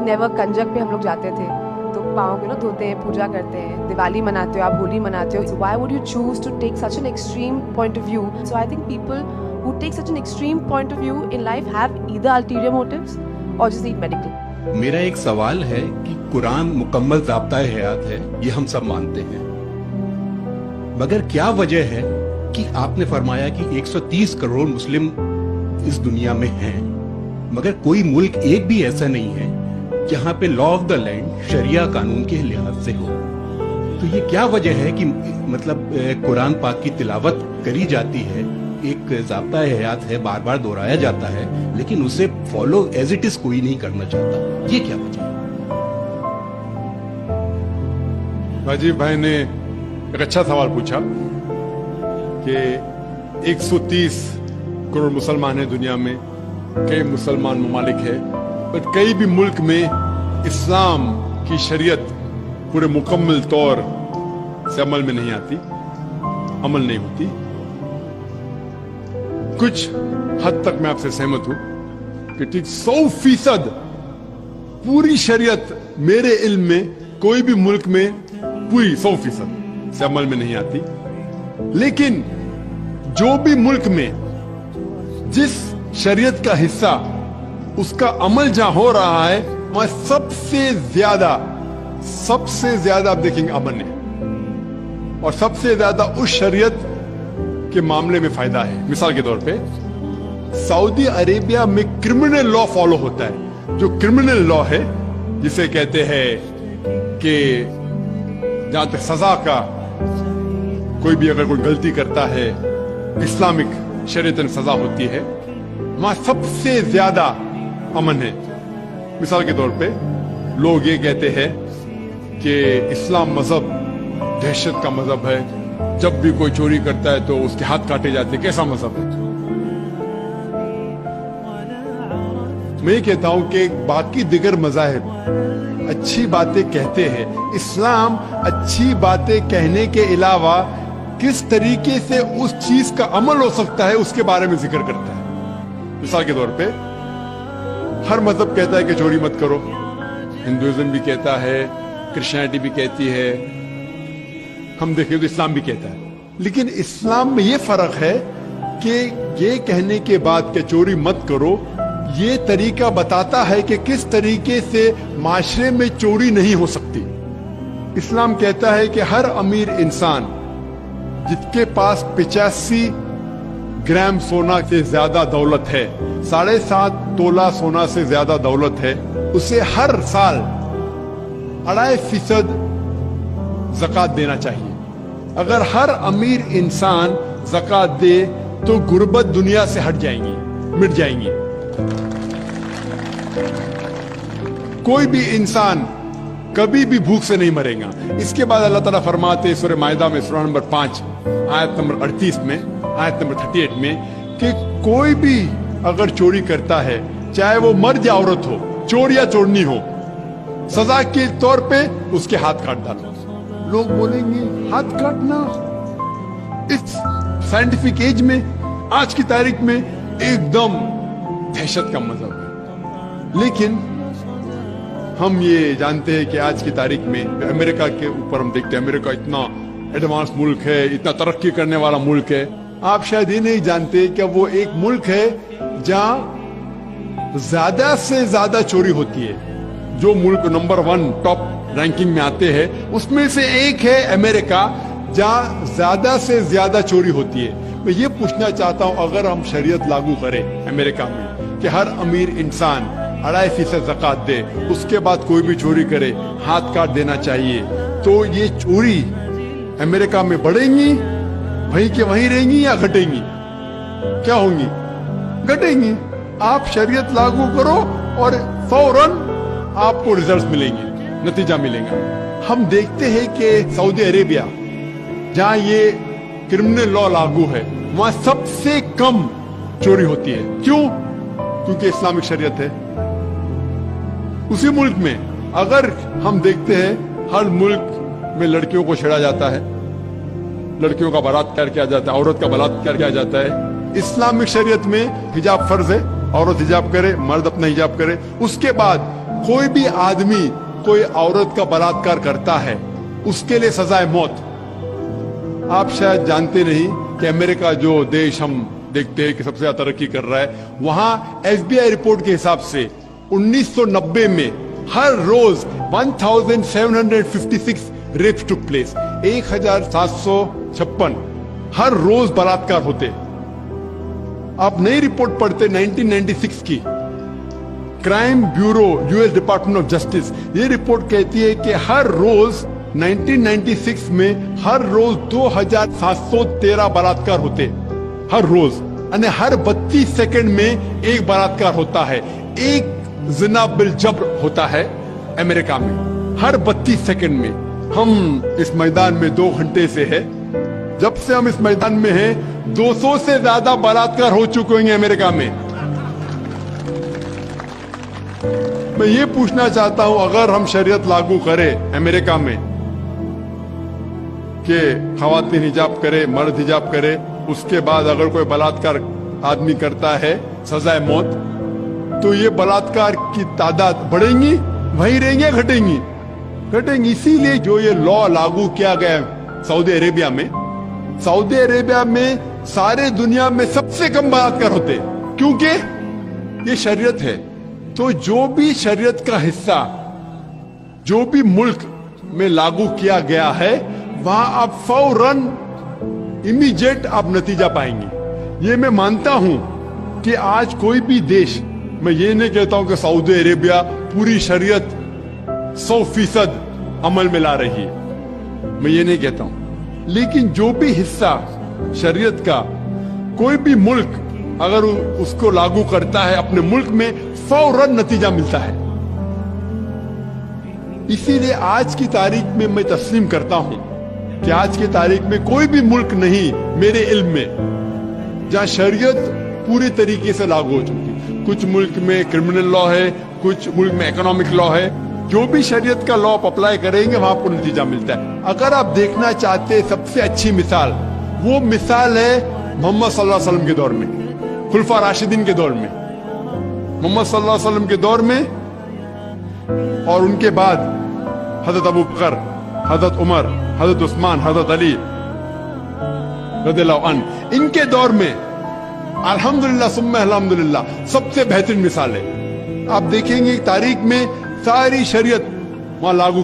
never कंजक पे हम लोग जाते थे तो पाँव को ना धोते हैं, पूजा करते हैं, दिवाली मनाते हो, आप होली मनाते हो. So why would you choose to take such an extreme point of view? So I think people who take such an extreme point of view in life have either ulterior motives or just need medical. मेरा एक सवाल है कि कुरान मुकम्मल ज़ाब्ता हयात है, ये हम सब मानते हैं, मगर क्या वजह है कि आपने फरमाया कि 130 करोड़ मुस्लिम इस दुनिया में हैं, मगर कोई मुल्क एक भी ऐसा नहीं है जहां पे लॉ ऑफ द लैंड शरिया कानून के लिहाज से हो. तो ये क्या वजह है कि मतलब कुरान पाक की तिलावत करी जाती है, एक ज़ाब्ता हयात है, बार बार दोहराया जाता है, लेकिन उसे फॉलो एज इट इज कोई नहीं करना चाहता. ये क्या वजह है? राजीव भाई ने एक अच्छा सवाल पूछा कि 130 करोड़ मुसलमान हैं दुनिया में, कई मुसलमान ममालिक है, पर कई भी मुल्क में इस्लाम की शरीयत पूरे मुकम्मल तौर से अमल में नहीं आती, अमल नहीं होती. कुछ हद तक मैं आपसे सहमत हूं कि ठीक 100% पूरी शरीयत मेरे इल्म में कोई भी मुल्क में पूरी 100% से अमल में नहीं आती. लेकिन जो भी मुल्क में जिस शरीयत का हिस्सा उसका अमल जहां हो रहा है वहां सबसे ज्यादा आप देखेंगे अमन है, और सबसे ज्यादा उस शरीयत के मामले में फायदा है. मिसाल के तौर पे सऊदी अरेबिया में क्रिमिनल लॉ फॉलो होता है. जो क्रिमिनल लॉ है जिसे कहते हैं कि जहां तक सजा का कोई भी अगर कोई गलती करता है इस्लामिक शरीयत में सजा होती है, वहां सबसे ज्यादा अमन है. मिसाल के तौर पे लोग ये कहते हैं कि इस्लाम मजहब दहशत का मजहब है, जब भी कोई चोरी करता है तो उसके हाथ काटे जाते हैं. कैसा मजहब है? मैं ये कहता हूं कि बाकी दिगर मज़ाहिब अच्छी बातें कहते हैं, इस्लाम अच्छी बातें कहने के अलावा किस तरीके से उस चीज का अमल हो सकता है उसके बारे में जिक्र करता है. मिसाल के तौर पे हर मजहब कहता है कि चोरी मत करो, हिंदुइज्म भी कहता है, क्रिश्चियनिटी भी कहती है, हम देखें तो इस्लाम भी कहता है. लेकिन इस्लाम में ये फर्क है कि ये कहने के बाद कि चोरी मत करो, ये तरीका बताता है कि किस तरीके से माशरे में चोरी नहीं हो सकती. इस्लाम कहता है कि हर अमीर इंसान जिसके पास 85 ग्राम सोना से ज्यादा दौलत है, 7.5 तोला सोना से ज्यादा दौलत है, उसे हर साल 2.5% ज़कात देना चाहिए. अगर हर अमीर इंसान ज़कात दे तो गुर्बत दुनिया से हट जाएंगी, मिट जाएंगी. कोई भी इंसान कभी भी भूख से नहीं मरेगा. इसके बाद अल्लाह ताला फरमाते सूरह माइदा में सूरह नंबर 5 आयत नंबर 38 में, आयत नंबर 38 में कि कोई भी अगर चोरी करता है, चाहे वो मर्द या औरत हो, चोर या चोरनी हो, सजा के तौर पे उसके हाथ काट डालो. लोग बोलेंगे हाथ काटना इस साइंटिफिक एज में, आज की तारीख में एकदम दहशत का मजहब है. लेकिन हम ये जानते हैं कि आज की तारीख में अमेरिका के ऊपर हम देखते हैं, अमेरिका इतना एडवांस मुल्क है, इतना तरक्की करने वाला मुल्क है. आप शायद ये नहीं जानते कि वो एक मुल्क है जहां ज्यादा से ज्यादा चोरी होती है. जो मुल्क नंबर 1 टॉप रैंकिंग में आते हैं उसमें से एक है अमेरिका, जहां ज्यादा से ज्यादा चोरी होती है. मैं ये पूछना चाहता हूं, अगर हम शरीयत लागू करें अमेरिका में कि हर अमीर इंसान 2.5% ज़कात दे, उसके बाद कोई भी चोरी करे हाथ काट देना चाहिए, तो ये चोरी अमेरिका में बढ़ेंगी, वहीं के वहीं रहेंगी या घटेंगी? क्या होंगी? घटेंगी. आप शरीयत लागू करो और फौरन आपको रिजल्ट्स मिलेंगे, नतीजा मिलेगा. हम देखते हैं कि सऊदी अरेबिया जहां ये क्रिमिनल लॉ लागू है, वहां सबसे कम चोरी होती है. क्यों? क्योंकि इस्लामिक शरीयत है. उसी मुल्क में अगर हम देखते हैं हर मुल्क में लड़कियों को छेड़ा जाता है, लड़कियों का बलात्कार किया जाता है, औरत का बलात्कार किया जाता है. इस्लामिक शरीयत में हिजाब फर्ज है, औरत हिजाब करे, मर्द अपना हिजाब करे. उसके बाद कोई भी आदमी कोई औरत का बलात्कार करता है उसके लिए सजा है मौत। आप शायद जानते नहीं कि अमेरिका जो देश हम देखते हैं कि सबसे ज्यादा तरक्की कर रहा है, वहां FBI रिपोर्ट के हिसाब से 1990 में हर रोज 1756 रेप्स टुक प्लेस, 1756 हर रोज बलात्कार होते। आप नई रिपोर्ट पढ़ते 1996 की crime bureau US department of justice, ये रिपोर्ट कहती है कि हर रोज 1996 में हर रोज 2713 बलात्कार होते हर रोज, અને हर 32 सेकंड में एक बलात्कार होता है, एक जिना बिल जब्र होता है अमेरिका में हर 32 सेकंड में। हम इस मैदान में 2 घंटे से है, जब से हम इस मैदान में हैं 200 से ज्यादा बलात्कार हो चुके होंगे अमेरिका में। मैं ये पूछना चाहता हूं, अगर हम शरीयत लागू करें अमेरिका में कि खवातीन हिजाब करे, मर्द हिजाब करे, उसके बाद अगर कोई बलात्कार आदमी करता है सजा है मौत, तो ये बलात्कार की तादाद बढ़ेंगी, वहीं रहेंगी या घटेंगी? घटेंगी। इसीलिए जो ये लॉ लागू किया गया सऊदी अरेबिया में, सऊदी अरेबिया में सारे दुनिया में सबसे कम बलात्कार होते, क्योंकि ये शरीयत है। तो जो भी शरीयत का हिस्सा जो भी मुल्क में लागू किया गया है, वहां आप फौरन इमीडिएट आप नतीजा पाएंगे। ये मैं मानता हूं कि आज कोई भी देश, मैं ये नहीं कहता हूं कि सऊदी अरेबिया पूरी शरीयत 100% अमल में ला रही है, मैं ये नहीं कहता हूं, लेकिन जो भी हिस्सा शरीयत का कोई भी मुल्क अगर उसको लागू करता है अपने मुल्क में, फौरन नतीजा मिलता है। इसीलिए आज की तारीख में मैं तस्लीम करता हूं कि आज की तारीख में कोई भी मुल्क नहीं मेरे इल्म में जहां शरीयत पूरी तरीके से लागू हो चुकी। कुछ मुल्क में क्रिमिनल लॉ है, कुछ मुल्क में इकोनॉमिक लॉ है, जो भी शरीयत का लॉ आप अप्लाई करेंगे वहां आपको नतीजा मिलता है। अगर आप देखना चाहते हैं सबसे अच्छी मिसाल, वो मिसाल है मोहम्मद सल्लल्लाहु अलैहि वसल्लम के दौर में, खुलफा राशिदीन के दौर में, मोहम्मद सल्लल्लाहु अलैहि वसल्लम के दौर में और उनके बाद हजरत अबू बकर, हजरत उमर, हजरत उस्मान, हजरत अली रज़ियल्लाहु अन्हु, इनके दौर में अल्हम्दुलिल्लाह सुम्मा अल्हम्दुलिल्लाह सबसे बेहतरीन मिसाल है। आप देखेंगे तारीख में सारी शरीयत वहां लागू